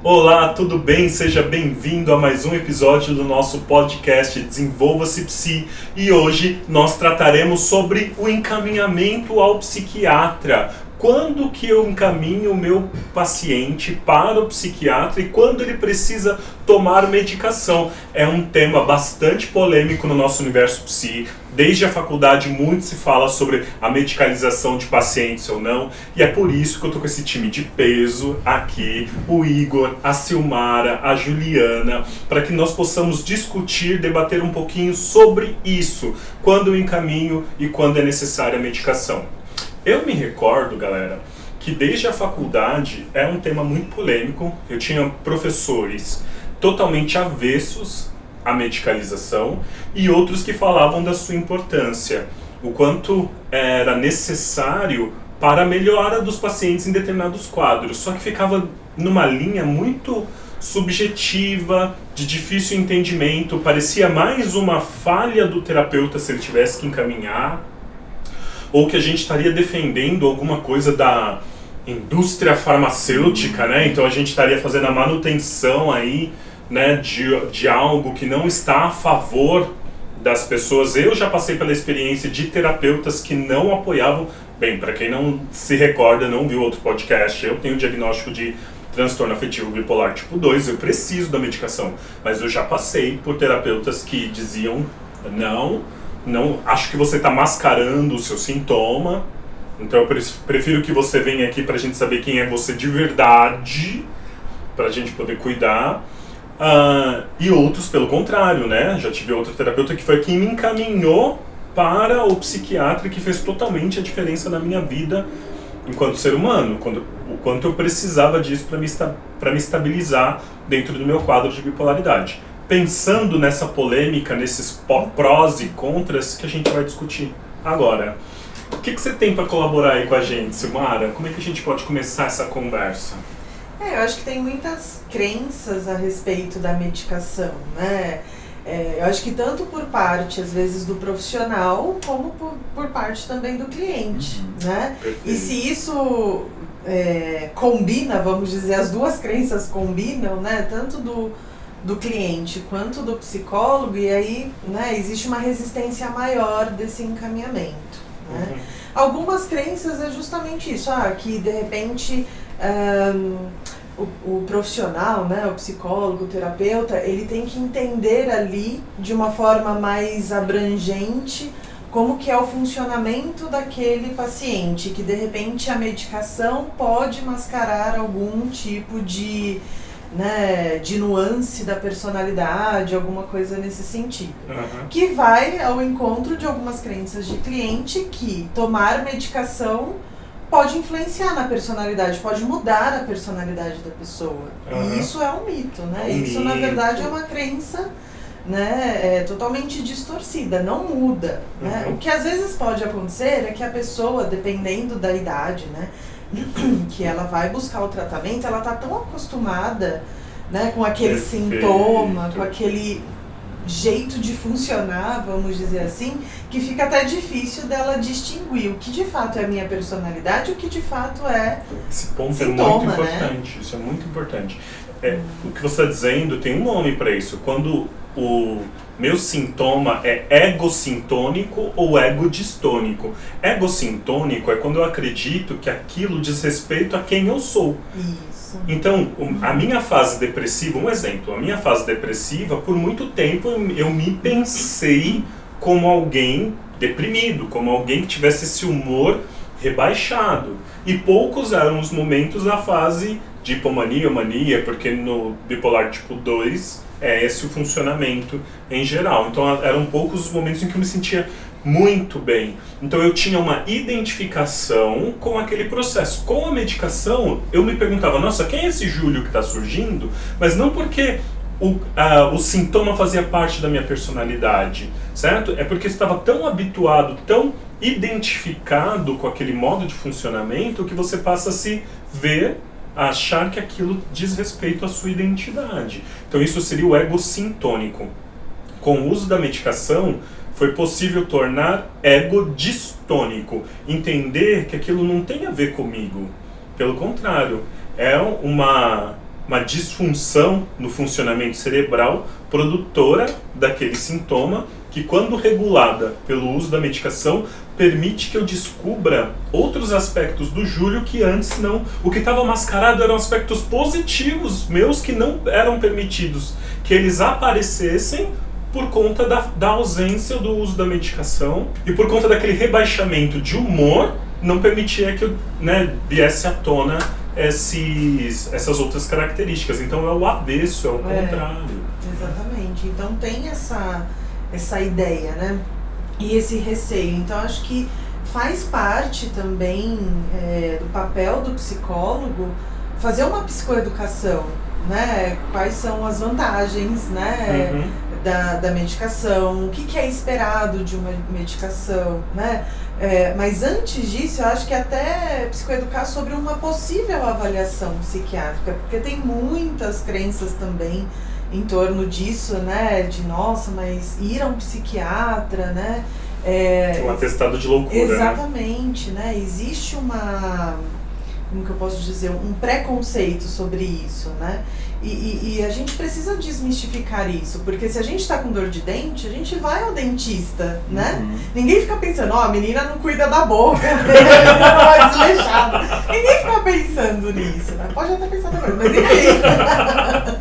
Olá, tudo bem? Seja bem-vindo a mais um episódio do nosso podcast Desenvolva-se Psi. E hoje nós trataremos sobre o encaminhamento ao psiquiatra. Quando que eu encaminho o meu paciente para o psiquiatra e quando ele precisa tomar medicação? É um tema bastante polêmico no nosso universo psi. Desde a faculdade muito se fala sobre a medicalização de pacientes ou não. E é por isso que eu tô com esse time de peso aqui, o Igor, a Silmara, a Juliana, para que nós possamos discutir, debater um pouquinho sobre isso. Quando eu encaminho e quando é necessária a medicação. Eu me recordo, galera, que desde a faculdade é um tema muito polêmico. Eu tinha professores totalmente avessos à medicalização e outros que falavam da sua importância, o quanto era necessário para a melhora dos pacientes em determinados quadros. Só que ficava numa linha muito subjetiva, de difícil entendimento, parecia mais uma falha do terapeuta se ele tivesse que encaminhar, ou que a gente estaria defendendo alguma coisa da indústria farmacêutica, né? Então a gente estaria fazendo a manutenção aí, né, de algo que não está a favor das pessoas. Eu já passei pela experiência de terapeutas que não apoiavam. Bem, para quem não se recorda, não viu outro podcast, eu tenho diagnóstico de transtorno afetivo bipolar tipo 2, eu preciso da medicação. Mas eu já passei por terapeutas que diziam, não, acho que você está mascarando o seu sintoma, então eu prefiro que você venha aqui para a gente saber quem é você de verdade, para a gente poder cuidar. E outros pelo contrário, né? Já tive outro terapeuta que foi quem me encaminhou para o psiquiatra, que fez totalmente a diferença na minha vida enquanto ser humano, o quanto eu precisava disso para me estabilizar dentro do meu quadro de bipolaridade. Pensando nessa polêmica, nesses prós e contras que a gente vai discutir agora. O que você tem para colaborar aí com a gente, Silmara? Como é que a gente pode começar essa conversa? Eu acho que tem muitas crenças a respeito da medicação, né? Eu acho que tanto por parte, às vezes, do profissional, como por parte também do cliente, né? Perfeito. E se isso combina, vamos dizer, as duas crenças combinam, né? Tanto do cliente quanto do psicólogo, e aí, né, existe uma resistência maior desse encaminhamento, né? Algumas crenças é justamente isso, que de repente o profissional, né, o psicólogo, o terapeuta, ele tem que entender ali de uma forma mais abrangente como que é o funcionamento daquele paciente, que de repente a medicação pode mascarar algum tipo de nuance da personalidade, alguma coisa nesse sentido. Que vai ao encontro de algumas crenças de cliente que tomar medicação pode influenciar na personalidade, pode mudar a personalidade da pessoa. E isso é um mito, né? Isso, na verdade, é uma crença, né, totalmente distorcida, não muda, né? O que às vezes pode acontecer é que a pessoa, dependendo da idade, né, que ela vai buscar o tratamento, ela tá tão acostumada, né, com aquele sintoma, com aquele jeito de funcionar, vamos dizer assim, que fica até difícil dela distinguir o que de fato é a minha personalidade e o que de fato é esse ponto sintoma, é muito importante, né? Isso é muito importante. O que você está dizendo tem um nome para isso. Quando o meu sintoma é egocintônico ou egodistônico. Egocintônico é quando eu acredito que aquilo diz respeito a quem eu sou. Isso. Então, a minha fase depressiva, um exemplo, a minha fase depressiva, por muito tempo eu me pensei como alguém deprimido, como alguém que tivesse esse humor rebaixado. E poucos eram os momentos da fase de hipomania ou mania, porque no bipolar tipo 2 é esse o funcionamento em geral. Então eram poucos os momentos em que eu me sentia muito bem. Então eu tinha uma identificação com aquele processo. Com a medicação, eu me perguntava, nossa, quem é esse Júlio que está surgindo? Mas não porque o sintoma fazia parte da minha personalidade, certo? É porque eu estava tão habituado, tão identificado com aquele modo de funcionamento que você passa a se ver, a achar que aquilo diz respeito à sua identidade. Então isso seria o egocintônico. Com o uso da medicação, foi possível tornar egodistônico, entender que aquilo não tem a ver comigo. Pelo contrário, é uma uma disfunção no funcionamento cerebral produtora daquele sintoma que, quando regulada pelo uso da medicação, permite que eu descubra outros aspectos do Júlio que antes não. O que estava mascarado eram aspectos positivos meus que não eram permitidos que eles aparecessem por conta da ausência do uso da medicação e por conta daquele rebaixamento de humor, não permitia que eu, viesse à tona essas outras características. Então é o avesso, é o contrário. Exatamente. Então tem essa ideia, né? E esse receio. Então acho que faz parte também do papel do psicólogo fazer uma psicoeducação, né? Quais são as vantagens, né? Da medicação, o que é esperado de uma medicação, né? Mas antes disso, eu acho que até psicoeducar sobre uma possível avaliação psiquiátrica, porque tem muitas crenças também em torno disso, né? De nossa, mas ir a um psiquiatra, né? Um atestado de loucura. Exatamente, né? Existe como que eu posso dizer, um preconceito sobre isso, né? E a gente precisa desmistificar isso, porque se a gente está com dor de dente, a gente vai ao dentista, né? Ninguém fica pensando, a menina não cuida da boca, a menina não é desleixada. Ninguém fica pensando nisso, né? Pode até pensar depois, mas enfim.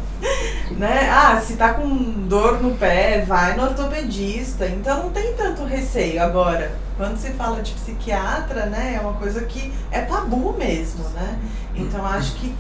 Né? Se tá com dor no pé, vai no ortopedista, então não tem tanto receio. Agora, quando se fala de psiquiatra, né, é uma coisa que é tabu mesmo, né? Então acho que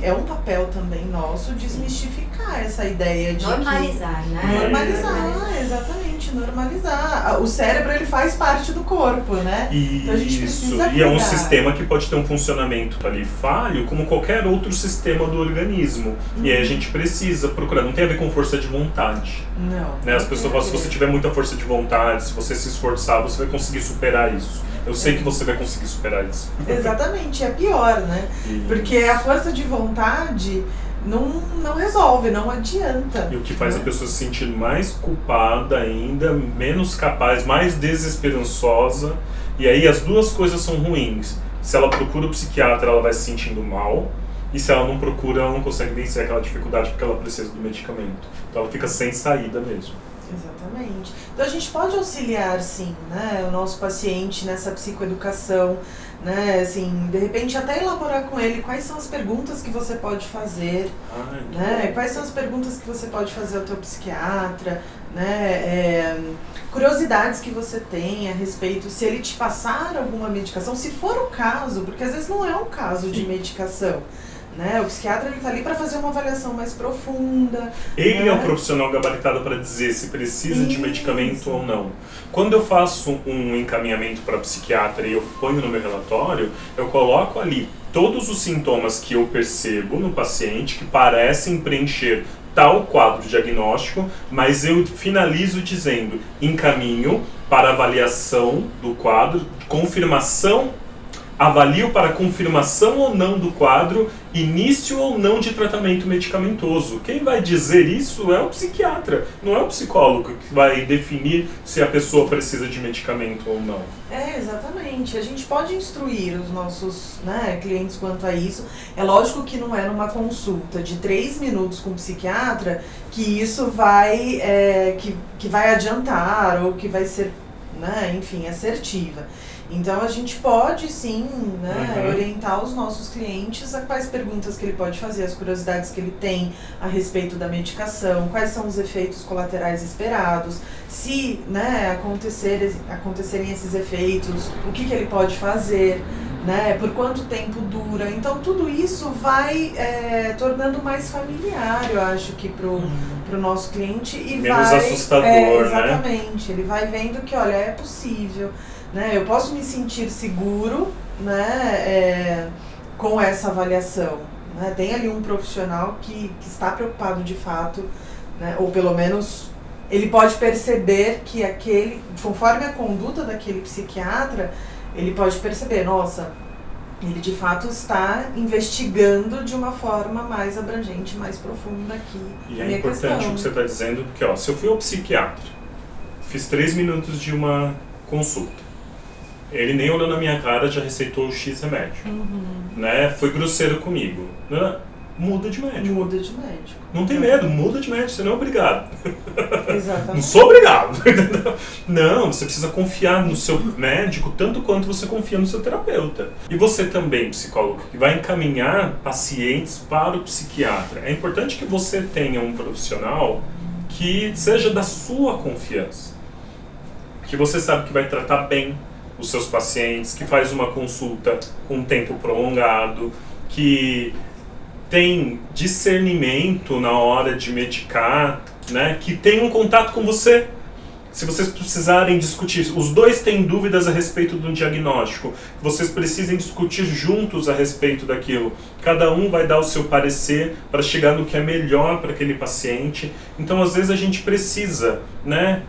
é um papel também nosso desmistificar essa ideia de normalizar, né? Normalizar, exatamente, normalizar. O cérebro, ele faz parte do corpo, né? Então a gente precisa cuidar. E é um sistema que pode ter um funcionamento ali falho, como qualquer outro sistema do organismo. E aí a gente precisa procurar, não tem a ver com força de vontade. Não. Né? As pessoas falam, se você tiver muita força de vontade, se você se esforçar, você vai conseguir superar isso. Eu sei que você vai conseguir superar isso. Exatamente, é pior, né? Porque a força de vontade não resolve, não adianta. E o que faz a pessoa se sentir mais culpada ainda, menos capaz, mais desesperançosa. E aí as duas coisas são ruins. Se ela procura o psiquiatra, ela vai se sentindo mal. E se ela não procura, ela não consegue vencer aquela dificuldade porque ela precisa do medicamento. Então ela fica sem saída mesmo. Exatamente. Então a gente pode auxiliar, sim, né, o nosso paciente nessa psicoeducação, né, assim, de repente até elaborar com ele quais são as perguntas que você pode fazer, né, quais são as perguntas que você pode fazer ao teu psiquiatra, né, curiosidades que você tem a respeito, se ele te passar alguma medicação, se for o caso, porque às vezes não é um caso de medicação. Né? O psiquiatra está ali para fazer uma avaliação mais profunda. Ele é um profissional gabaritado para dizer se precisa de medicamento ou não. Quando eu faço um encaminhamento para psiquiatra e eu ponho no meu relatório, eu coloco ali todos os sintomas que eu percebo no paciente que parecem preencher tal quadro diagnóstico, mas eu finalizo dizendo: encaminho para avaliação do quadro, confirmação. Avalio para confirmação ou não do quadro, início ou não de tratamento medicamentoso. Quem vai dizer isso é o psiquiatra, não é o psicólogo que vai definir se a pessoa precisa de medicamento ou não. Exatamente. A gente pode instruir os nossos, né, clientes quanto a isso. É lógico que não é numa consulta de 3 minutos com o psiquiatra que isso vai, que vai adiantar ou que vai ser, né, enfim, assertiva. Então a gente pode sim, né, orientar os nossos clientes a quais perguntas que ele pode fazer, as curiosidades que ele tem a respeito da medicação, quais são os efeitos colaterais esperados, se, né, acontecerem esses efeitos, o que ele pode fazer, né, por quanto tempo dura. Então tudo isso vai tornando mais familiar, eu acho, que pro nosso cliente e menos vai assustador, exatamente, né? Ele vai vendo que, olha, é possível. Né, eu posso me sentir seguro, né, com essa avaliação. Né? Tem ali um profissional que está preocupado de fato, né, ou pelo menos ele pode perceber que conforme a conduta daquele psiquiatra, ele pode perceber, nossa, ele de fato está investigando de uma forma mais abrangente, mais profunda aqui. E é importante o que você está dizendo, porque se eu fui ao psiquiatra, fiz 3 minutos de uma consulta, ele nem olhou na minha cara, já receitou o X remédio, né? Foi grosseiro comigo. muda de médico. Muda de médico. Não tem medo, muda de médico, você não é obrigado. Exatamente. Não sou obrigado. Não, você precisa confiar no seu médico tanto quanto você confia no seu terapeuta. E você também, psicólogo, que vai encaminhar pacientes para o psiquiatra. É importante que você tenha um profissional que seja da sua confiança. Que você sabe que vai tratar bem os seus pacientes, que faz uma consulta com um tempo prolongado, que tem discernimento na hora de medicar, né? Que tem um contato com você. Se vocês precisarem discutir, os dois têm dúvidas a respeito do diagnóstico, vocês precisem discutir juntos a respeito daquilo. Cada um vai dar o seu parecer para chegar no que é melhor para aquele paciente. Então, às vezes, a gente precisa, né?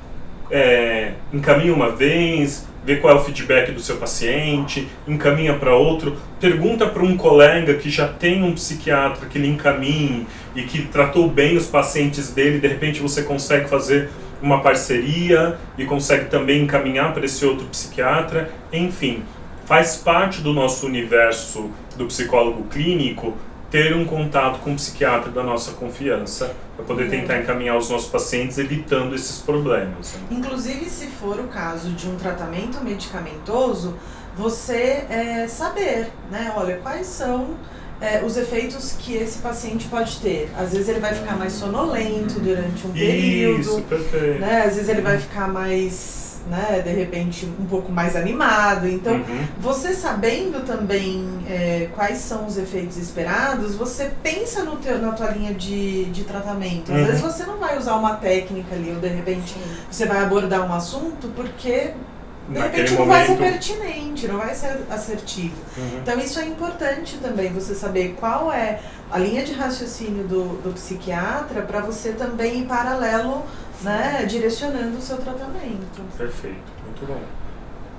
Encaminha uma vez, vê qual é o feedback do seu paciente, encaminha para outro, pergunta para um colega que já tem um psiquiatra que lhe encaminhe e que tratou bem os pacientes dele, de repente você consegue fazer uma parceria e consegue também encaminhar para esse outro psiquiatra. Enfim, faz parte do nosso universo do psicólogo clínico ter um contato com um psiquiatra da nossa confiança para poder tentar encaminhar os nossos pacientes evitando esses problemas. Inclusive, se for o caso de um tratamento medicamentoso, você saber, né? Olha, quais são os efeitos que esse paciente pode ter. Às vezes ele vai ficar mais sonolento durante um período. Isso, perfeito. Né? Às vezes ele vai ficar mais... né, de repente um pouco mais animado. Então, você sabendo também quais são os efeitos esperados, você pensa na tua linha de tratamento. Às vezes você não vai usar uma técnica ali, ou de repente você vai abordar um assunto porque de repente não vai ser pertinente, não vai ser assertivo. Então isso é importante também, você saber qual é a linha de raciocínio do psiquiatra para você também ir paralelo, né, direcionando o seu tratamento. Perfeito, muito bom.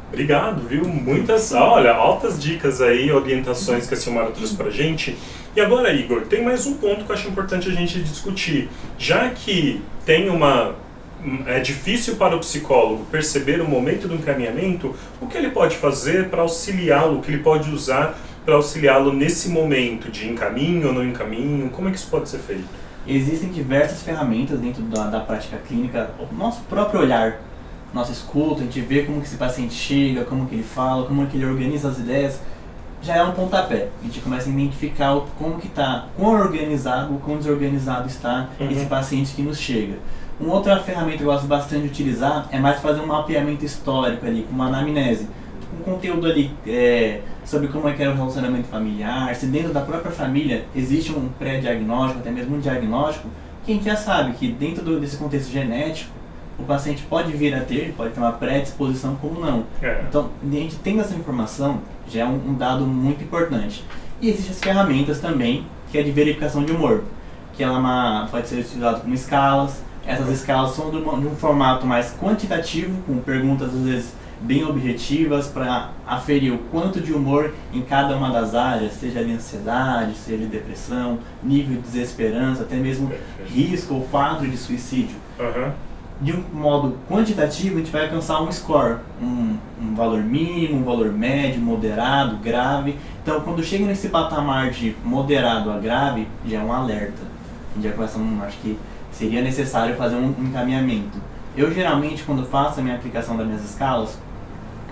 Obrigado, viu? Muitas, olha, altas dicas aí, orientações que a Silmara trouxe pra gente. E agora, Igor, tem mais um ponto que eu acho importante a gente discutir. Já que tem é difícil para o psicólogo perceber o momento do encaminhamento, o que ele pode fazer para auxiliá-lo, o que ele pode usar para auxiliá-lo nesse momento de encaminho ou não encaminho, como é que isso pode ser feito? Existem diversas ferramentas dentro da prática clínica, o nosso próprio olhar, nossa escuta, a gente vê como que esse paciente chega, como que ele fala, como que ele organiza as ideias, já é um pontapé. A gente começa a identificar como que está, quão organizado, quão desorganizado está esse paciente que nos chega. Uma outra ferramenta que eu gosto bastante de utilizar é mais fazer um mapeamento histórico ali, uma anamnese, um conteúdo ali sobre como é que era o relacionamento familiar, se dentro da própria família existe um pré-diagnóstico, até mesmo um diagnóstico, que a gente já sabe que dentro desse contexto genético, o paciente pode vir a ter, pode ter uma predisposição como não. Então, a gente tendo essa informação, já é um dado muito importante. E existem as ferramentas também, que é de verificação de humor, que ela pode ser utilizada como escalas. Essas escalas são de um formato mais quantitativo, com perguntas às vezes bem objetivas para aferir o quanto de humor em cada uma das áreas, seja de ansiedade, seja de depressão, nível de desesperança, até mesmo risco ou quadro de suicídio. De um modo quantitativo, a gente vai alcançar um score, um valor mínimo, um valor médio, moderado, grave. Então, quando chega nesse patamar de moderado a grave, já é um alerta. A gente já começa, acho que seria necessário fazer um encaminhamento. Eu geralmente, quando faço a minha aplicação das minhas escalas,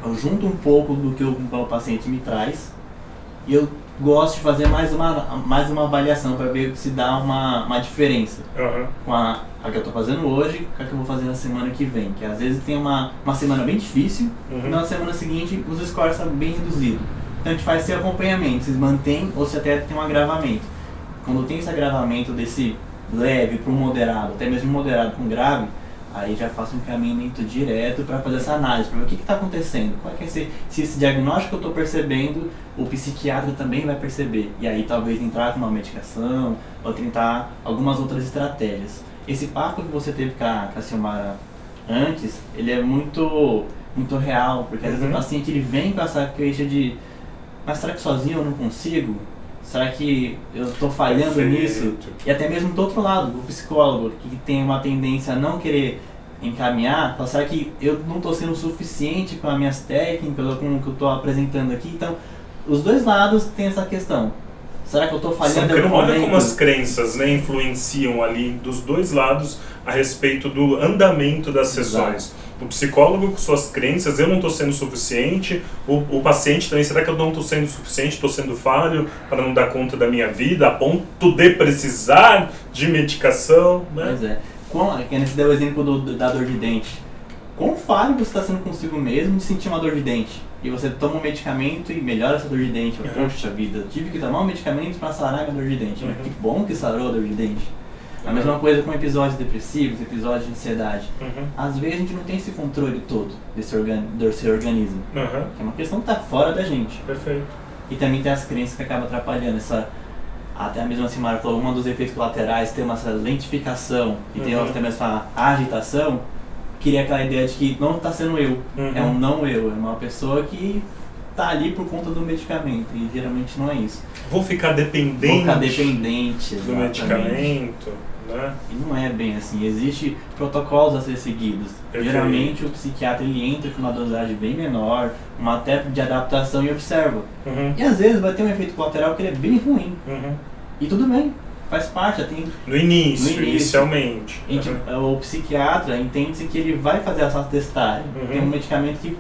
eu junto um pouco do que o paciente me traz e eu gosto de fazer mais uma avaliação para ver se dá uma diferença com a que eu estou fazendo hoje com a que eu vou fazer na semana que vem. Que às vezes tem uma semana bem difícil e na semana seguinte os scores estão bem reduzidos. Então a gente faz esse acompanhamento, se mantém ou se até tem um agravamento. Quando tem esse agravamento desse leve para um moderado, até mesmo moderado com grave, aí já faço um encaminhamento direto para fazer essa análise, para ver o que está acontecendo, qual é que é se esse diagnóstico que eu estou percebendo, o psiquiatra também vai perceber. E aí talvez entrar com uma medicação, ou tentar algumas outras estratégias. Esse papo que você teve com a Silmara antes, ele é muito, muito real, porque às vezes o paciente ele vem com essa queixa de mas será que sozinho eu não consigo? Será que eu estou falhando nisso? E até mesmo do outro lado, o psicólogo, que tem uma tendência a não querer encaminhar, fala, será que eu não estou sendo suficiente com as minhas técnicas, com o que eu estou apresentando aqui? Então, os dois lados têm essa questão. Será que eu estou falhando em algum Olha momento? como as crenças, né, influenciam ali dos dois lados a respeito do andamento das sessões. Exato. O psicólogo com suas crenças, eu não estou sendo suficiente, o paciente também, será que eu não estou sendo suficiente, estou sendo falho para não dar conta da minha vida, a ponto de precisar de medicação, né? Pois é. Que você deu o exemplo da dor de dente. Quão falho você está sendo consigo mesmo de sentir uma dor de dente? E você toma um medicamento e melhora essa dor de dente. Poxa vida, eu tive que tomar um medicamento para sarar minha dor de dente. Que bom que sarou a dor de dente. A mesma coisa com episódios depressivos, episódios de ansiedade. Às vezes a gente não tem esse controle todo desse organismo. Que é uma questão que está fora da gente. Perfeito. E também tem as crenças que acabam atrapalhando até a mesma Simara falou, um dos efeitos colaterais tem essa lentificação e tem outra também essa agitação, cria aquela ideia de que não está sendo eu, é um não eu, é uma pessoa que está ali por conta do medicamento e geralmente não é isso. Vou ficar dependente do medicamento, né? E não é bem assim, existem protocolos a ser seguidos. Perfeito. Geralmente o psiquiatra ele entra com uma dosagem bem menor, uma técnica de adaptação e observa. E às vezes vai ter um efeito colateral que ele é bem ruim. E tudo bem, faz parte. No início, inicialmente. O psiquiatra entende que ele vai fazer essa testagem. Tem um medicamento que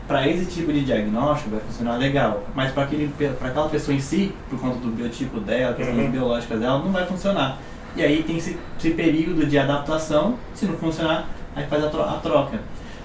para esse tipo de diagnóstico vai funcionar legal, mas para aquela pessoa em si, por conta do biotipo dela, questões biológicas dela, não vai funcionar. E aí tem esse período de adaptação, se não funcionar, aí faz a troca.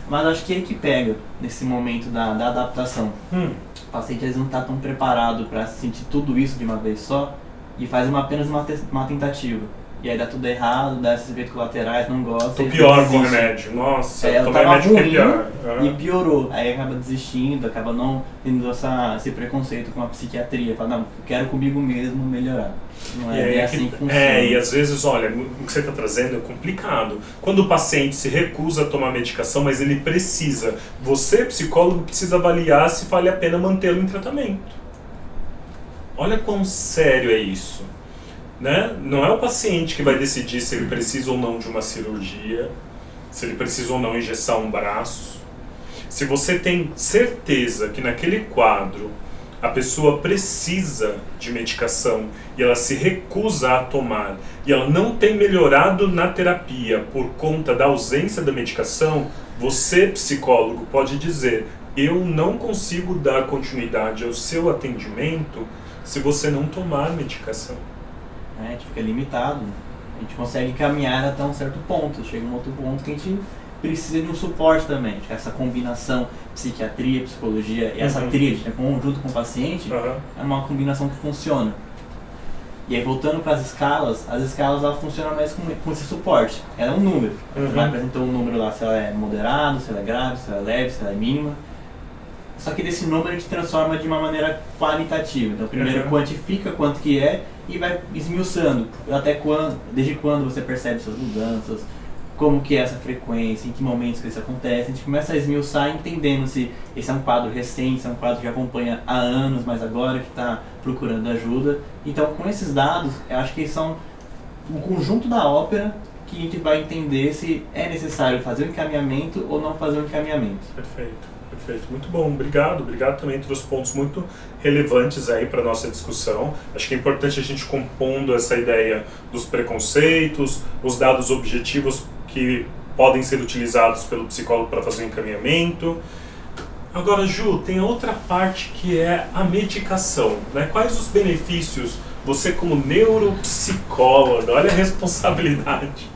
Mas acho que é que pega nesse momento da adaptação. O paciente às vezes não está tão preparado para sentir tudo isso de uma vez só e faz apenas uma tentativa. E aí dá tudo errado, dá esses efeitos colaterais, não gosta. O pior com o remédio. Nossa, tomei remédio que é pior. E piorou. Aí acaba desistindo, acaba não tendo esse preconceito com a psiquiatria. Fala, não, eu quero comigo mesmo melhorar. Não é assim que funciona. E às vezes, olha, o que você está trazendo é complicado. Quando o paciente se recusa a tomar medicação, mas ele precisa, você, psicólogo, precisa avaliar se vale a pena mantê-lo em tratamento. Olha quão sério é isso. Né? Não é o paciente que vai decidir se ele precisa ou não de uma cirurgia, se ele precisa ou não engessar um braço. Se você tem certeza que naquele quadro a pessoa precisa de medicação e ela se recusa a tomar e ela não tem melhorado na terapia por conta da ausência da medicação, você, psicólogo, pode dizer: eu não consigo dar continuidade ao seu atendimento se você não tomar medicação. A gente fica limitado, a gente consegue caminhar até um certo ponto, chega um outro ponto que a gente precisa de um suporte também, essa combinação psiquiatria, psicologia e essa tríade, né, junto com o paciente, é uma combinação que funciona. E aí voltando para as escalas elas funcionam mais com esse suporte, ela é um número, você vai apresentar um número lá, se ela é moderado, se ela é grave, se ela é leve, se ela é mínima. Só que desse número a gente transforma de uma maneira qualitativa. Então primeiro quantifica quanto que é e vai esmiuçando. Desde quando você percebe essas mudanças, como que é essa frequência, em que momentos que isso acontece. A gente começa a esmiuçar entendendo se esse é um quadro recente, se é um quadro que acompanha há anos, mas agora que está procurando ajuda. Então com esses dados, eu acho que são um conjunto da ópera que a gente vai entender se é necessário fazer o encaminhamento ou não fazer o encaminhamento. Perfeito. Muito bom, obrigado também, trouxe pontos muito relevantes aí para nossa discussão. Acho que é importante a gente compondo essa ideia dos preconceitos, os dados objetivos que podem ser utilizados pelo psicólogo para fazer o encaminhamento. Agora, Ju, tem outra parte que é a medicação, né? Quais os benefícios, você como neuropsicóloga, olha a responsabilidade.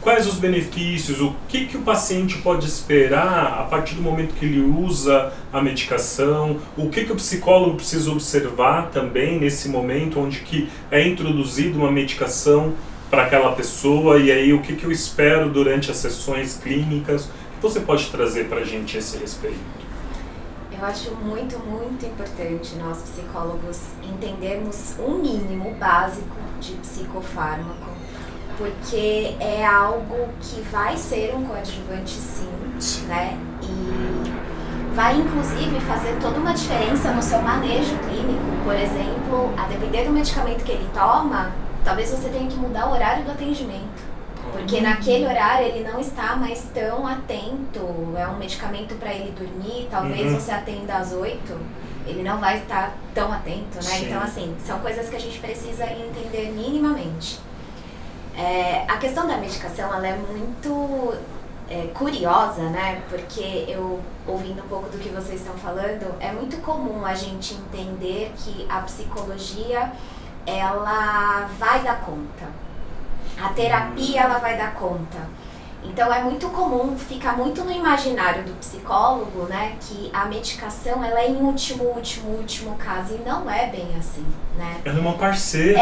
Quais os benefícios, o que o paciente pode esperar a partir do momento que ele usa a medicação, o que o psicólogo precisa observar também nesse momento onde que é introduzida uma medicação para aquela pessoa, e aí o que eu espero durante as sessões clínicas. O que você pode trazer para a gente a esse respeito? Eu acho muito, muito importante nós psicólogos entendermos um mínimo básico de psicofármaco, porque é algo que vai ser um coadjuvante sim, né? E vai inclusive fazer toda uma diferença no seu manejo clínico. Por exemplo, a depender do medicamento que ele toma, talvez você tenha que mudar o horário do atendimento. Porque naquele horário ele não está mais tão atento, é um medicamento para ele dormir, talvez você atenda às 8, ele não vai estar tão atento, né? Sim. Então, assim, são coisas que a gente precisa entender minimamente. A questão da medicação, ela é muito curiosa, né? Porque eu, ouvindo um pouco do que vocês estão falando, é muito comum a gente entender que a psicologia, ela vai dar conta. A terapia, ela vai dar conta. Então é muito comum, fica muito no imaginário do psicólogo, né, que a medicação ela é em último caso, e não é bem assim, né? Ela é uma parceira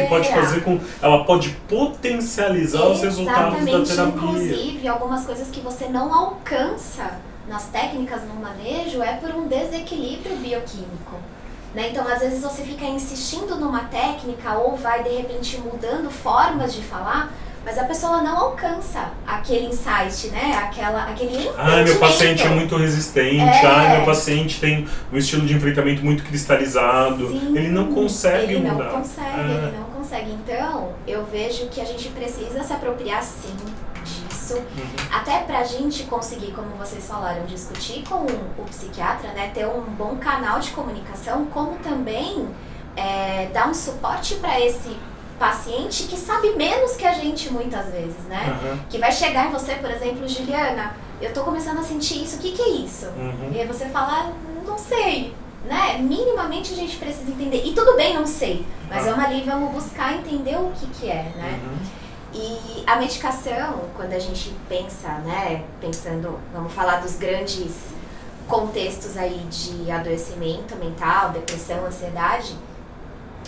que pode fazer com... Ela pode potencializar os resultados da terapia. Inclusive, algumas coisas que você não alcança nas técnicas no manejo é por um desequilíbrio bioquímico. Né? Então, às vezes você fica insistindo numa técnica ou vai, de repente, mudando formas de falar, mas a pessoa não alcança aquele insight, né? Aquele entendimento. Meu paciente é muito resistente, meu paciente tem um estilo de enfrentamento muito cristalizado. Sim, ele não consegue ele mudar. Ele não consegue. Então, eu vejo que a gente precisa se apropriar, sim, disso. Até pra gente conseguir, como vocês falaram, discutir com o psiquiatra, né? Ter um bom canal de comunicação, como também dar um suporte para esse paciente que sabe menos que a gente muitas vezes, né? Que vai chegar em você, por exemplo, Juliana, eu tô começando a sentir isso, o que é isso? E aí você fala, não sei, né? Minimamente a gente precisa entender. E tudo bem, não sei, mas vamos ali, vamos buscar entender o que é, né? E a medicação, quando a gente pensa, né? Pensando, vamos falar dos grandes contextos aí de adoecimento mental, depressão, ansiedade,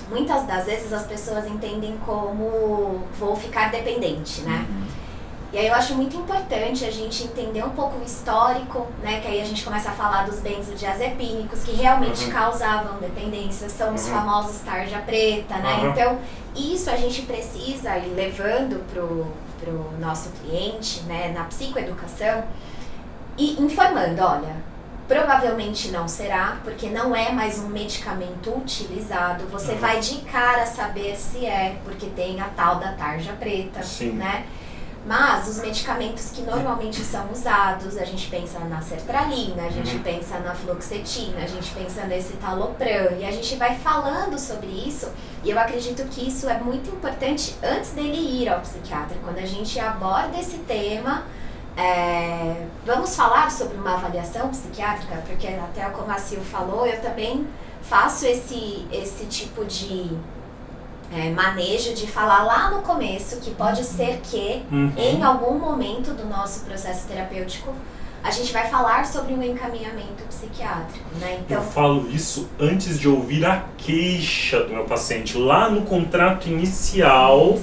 muitas das vezes as pessoas entendem como vou ficar dependente, né? E aí eu acho muito importante a gente entender um pouco o histórico, né? Que aí a gente começa a falar dos benzodiazepínicos que realmente causavam dependência, são os famosos tarja preta, né? Então, isso a gente precisa ir levando pro nosso cliente, né? Na psicoeducação e informando, olha, provavelmente não será, porque não é mais um medicamento utilizado. Você vai de cara saber se é, porque tem a tal da tarja preta, né? Mas os medicamentos que normalmente são usados, a gente pensa na sertralina, a gente pensa na fluoxetina, a gente pensa nesse citalopram, e a gente vai falando sobre isso, e eu acredito que isso é muito importante antes dele ir ao psiquiatra. Quando a gente aborda esse tema, vamos falar sobre uma avaliação psiquiátrica, porque até como a Sil falou, eu também faço esse tipo de manejo de falar lá no começo que pode ser que em algum momento do nosso processo terapêutico a gente vai falar sobre um encaminhamento psiquiátrico, né? Então, eu falo isso antes de ouvir a queixa do meu paciente. Lá no contrato inicial,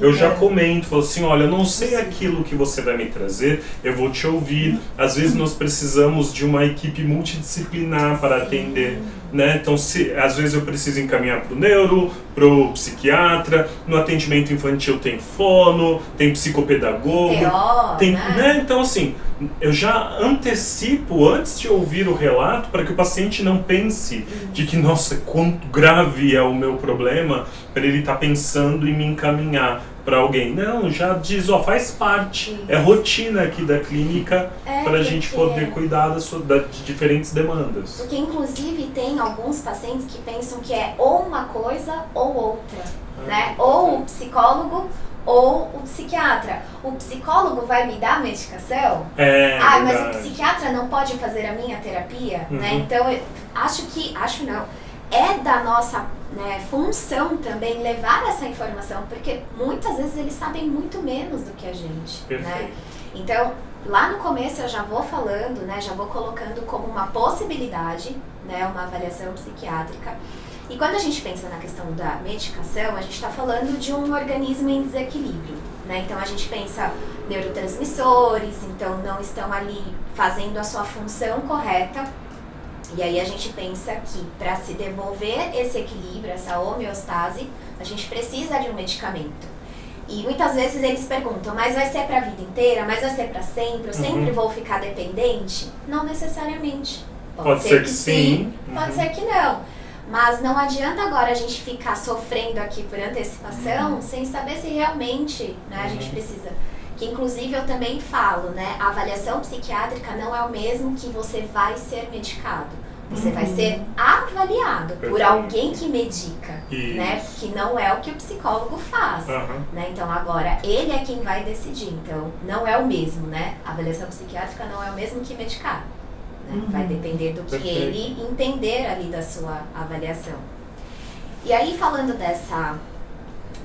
eu já comento, falo assim, olha, eu não sei aquilo que você vai me trazer, eu vou te ouvir. Às vezes nós precisamos de uma equipe multidisciplinar para atender, né? Então, às vezes eu preciso encaminhar para o neuro, para o psiquiatra, no atendimento infantil tem fono, tem psicopedagogo, né? Então, assim, eu já antecipo antes de ouvir o relato para que o paciente não pense de que, nossa, quanto grave é o meu problema, para ele estar pensando em me encaminhar para alguém. Não, já diz, faz parte, é rotina aqui da clínica para a gente poder cuidar de diferentes demandas. Porque inclusive tem alguns pacientes que pensam que é ou uma coisa ou outra, né? Ou o psicólogo ou o psiquiatra. O psicólogo vai me dar medicação? Mas o psiquiatra não pode fazer a minha terapia? Né? Então, eu acho não. É da nossa função também levar essa informação, porque muitas vezes eles sabem muito menos do que a gente. Né? Então, lá no começo eu já vou falando, né, já vou colocando como uma possibilidade, né, uma avaliação psiquiátrica. E quando a gente pensa na questão da medicação, a gente está falando de um organismo em desequilíbrio, né? Então a gente pensa neurotransmissores, então não estão ali fazendo a sua função correta. E aí a gente pensa que para se devolver esse equilíbrio, essa homeostase, a gente precisa de um medicamento. E muitas vezes eles perguntam, mas vai ser para a vida inteira? Mas vai ser para sempre? Eu sempre vou ficar dependente? Não necessariamente. Pode ser que sim, pode ser que não. Mas não adianta agora a gente ficar sofrendo aqui por antecipação sem saber se realmente, né, a gente precisa. Que inclusive eu também falo, né, a avaliação psiquiátrica não é o mesmo que você vai ser medicado. Você vai ser avaliado por Perfeito. alguém que medica, né? Que não é o que o psicólogo faz, né? Então agora, ele é quem vai decidir. Então, não é o mesmo, né? A avaliação psiquiátrica não é o mesmo que medicar, né? Vai depender do que ele entender ali da sua avaliação. E aí, falando dessa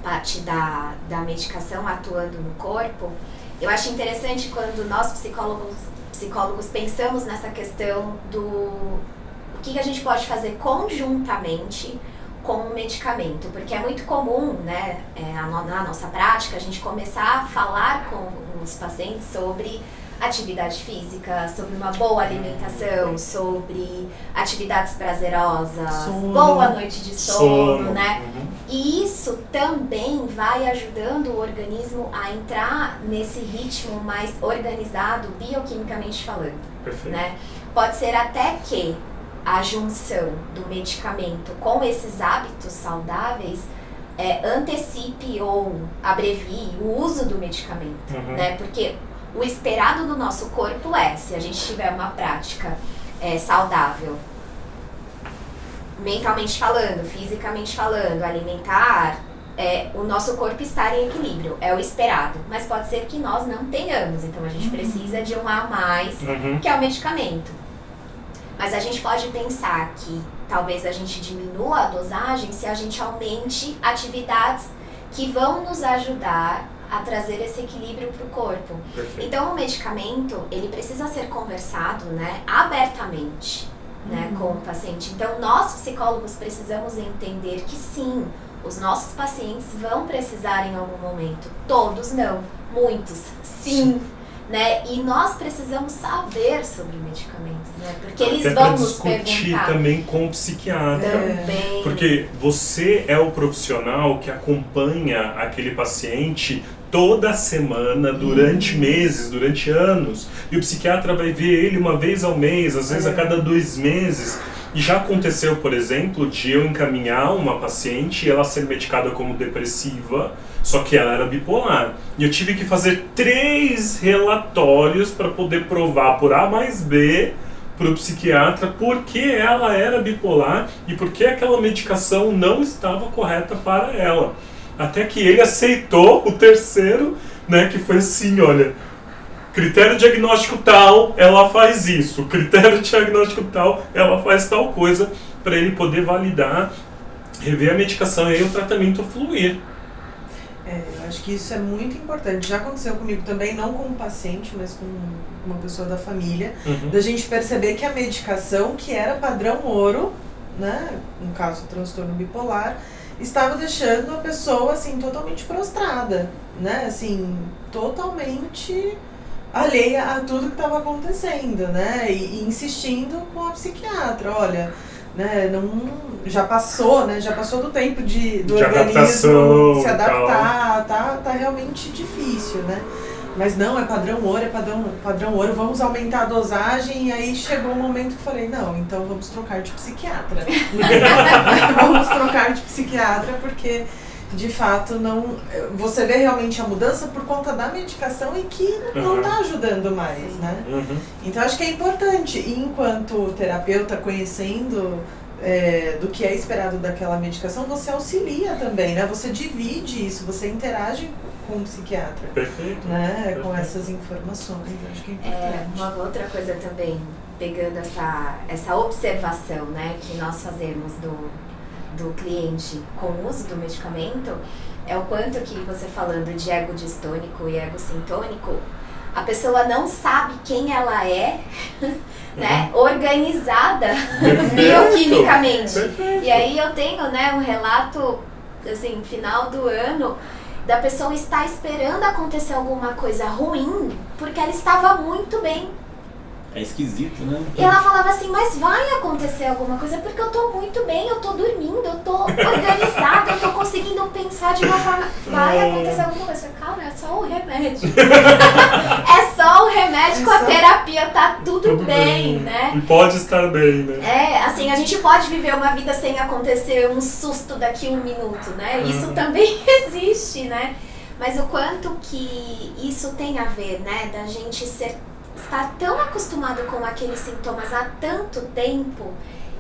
parte da medicação atuando no corpo, eu acho interessante quando nós psicólogos pensamos nessa questão do o que a gente pode fazer conjuntamente com o medicamento, porque é muito comum, né, na nossa prática, a gente começar a falar com os pacientes sobre atividade física, sobre uma boa alimentação, sobre atividades prazerosas, boa noite de sono, né? E isso também vai ajudando o organismo a entrar nesse ritmo mais organizado, bioquimicamente falando. Perfeito. Né? Pode ser até que a junção do medicamento com esses hábitos saudáveis antecipe ou abrevie o uso do medicamento, né? Porque o esperado do nosso corpo se a gente tiver uma prática saudável, mentalmente falando, fisicamente falando, alimentar, o nosso corpo estar em equilíbrio, é o esperado. Mas pode ser que nós não tenhamos, então a gente precisa de um a mais, que é o medicamento. Mas a gente pode pensar que talvez a gente diminua a dosagem se a gente aumente atividades que vão nos ajudar a trazer esse equilíbrio para o corpo. Perfeito. Então o medicamento, ele precisa ser conversado, né, abertamente, né, com o paciente. Então nós psicólogos precisamos entender que sim, os nossos pacientes vão precisar em algum momento. Todos não, muitos sim. Né? E nós precisamos saber sobre medicamentos, né? Porque eles vão nos discutir perguntar. Também com o psiquiatra. Também. Porque você é o profissional que acompanha aquele paciente toda semana, durante meses, durante anos. E o psiquiatra vai ver ele uma vez ao mês, às vezes a cada 2 meses. E já aconteceu, por exemplo, de eu encaminhar uma paciente e ela ser medicada como depressiva, só que ela era bipolar. E eu tive que fazer 3 relatórios para poder provar por A mais B para o psiquiatra porque ela era bipolar e porque aquela medicação não estava correta para ela. Até que ele aceitou o 3º, né, que foi assim, olha, critério diagnóstico tal, ela faz isso. Critério diagnóstico tal, ela faz tal coisa, para ele poder validar, rever a medicação e aí o tratamento fluir. Eu acho que isso é muito importante. Já aconteceu comigo também, não com um paciente, mas com uma pessoa da família, da gente perceber que a medicação, que era padrão ouro, né, no caso o transtorno bipolar, estava deixando a pessoa assim totalmente prostrada, né, assim, totalmente alheia a tudo que estava acontecendo, né, e insistindo com a psiquiatra, olha, né, não, já passou do tempo do organismo se adaptar, tá realmente difícil, né, mas não, é padrão ouro, vamos aumentar a dosagem, e aí chegou um momento que eu falei, não, então vamos trocar de psiquiatra, vamos trocar de psiquiatra, porque de fato não, você vê realmente a mudança por conta da medicação e que não está ajudando mais, né? Então acho que é importante, enquanto terapeuta, conhecendo do que é esperado daquela medicação, você auxilia também, né? Você divide isso, você interage com o psiquiatra. Perfeito. Né? Perfeito. Com essas informações, acho que é importante. Uma outra coisa também, pegando essa observação, né, que nós fazemos do cliente com o uso do medicamento, é o quanto que você falando de ego distônico e ego sintônico, a pessoa não sabe quem ela é, né, organizada bioquimicamente. Perfeito. E aí eu tenho, né, um relato, assim, final do ano, da pessoa estar esperando acontecer alguma coisa ruim, porque ela estava muito bem. É esquisito, né? E ela falava assim, mas vai acontecer alguma coisa, porque eu tô muito bem, eu tô dormindo, eu tô organizada, eu tô conseguindo pensar de uma forma... Vai acontecer alguma coisa. Calma, é só o remédio. É só o remédio, com a terapia tá tudo bem, né? E pode estar bem, né? Assim, a gente pode viver uma vida sem acontecer um susto daqui a 1 minuto, né? Isso também existe, né? Mas o quanto que isso tem a ver, né? Da gente ser estar tão acostumado com aqueles sintomas há tanto tempo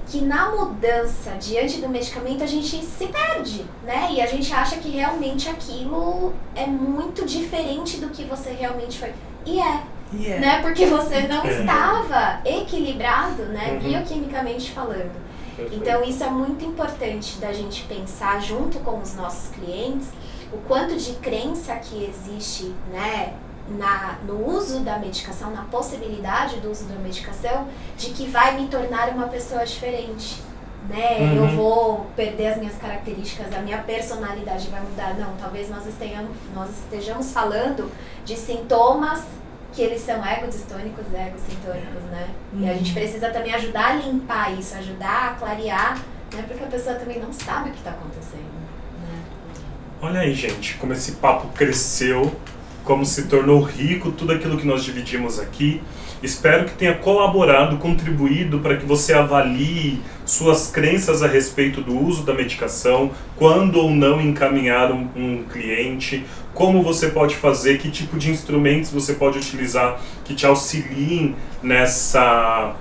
que na mudança diante do medicamento a gente se perde, né? E a gente acha que realmente aquilo é muito diferente do que você realmente foi. E é. Né? Porque você não estava equilibrado, né? Bioquimicamente falando. Então isso é muito importante da gente pensar junto com os nossos clientes o quanto de crença que existe, né, no uso da medicação, na possibilidade do uso da medicação, de que vai me tornar uma pessoa diferente, né? Eu vou perder as minhas características, a minha personalidade vai mudar. Não, talvez nós estejamos falando de sintomas que eles são egodistônicos e egosintônicos, né? E a gente precisa também ajudar a limpar isso, ajudar a clarear, né? Porque a pessoa também não sabe o que está acontecendo, né? Olha aí, gente, como esse papo cresceu, como se tornou rico tudo aquilo que nós dividimos aqui. Espero que tenha colaborado, contribuído para que você avalie suas crenças a respeito do uso da medicação, quando ou não encaminhar um cliente, como você pode fazer, que tipo de instrumentos você pode utilizar que te auxiliem nessa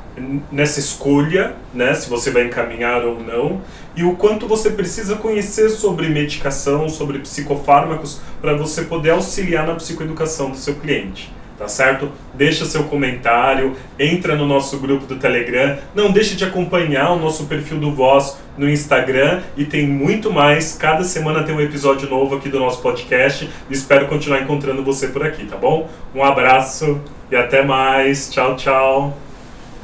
escolha, né, se você vai encaminhar ou não, e o quanto você precisa conhecer sobre medicação, sobre psicofármacos, para você poder auxiliar na psicoeducação do seu cliente. Tá certo? Deixa seu comentário, entra no nosso grupo do Telegram, não deixe de acompanhar o nosso perfil do Voz no Instagram e tem muito mais. Cada semana tem um episódio novo aqui do nosso podcast. Espero continuar encontrando você por aqui, tá bom? Um abraço e até mais. Tchau, tchau.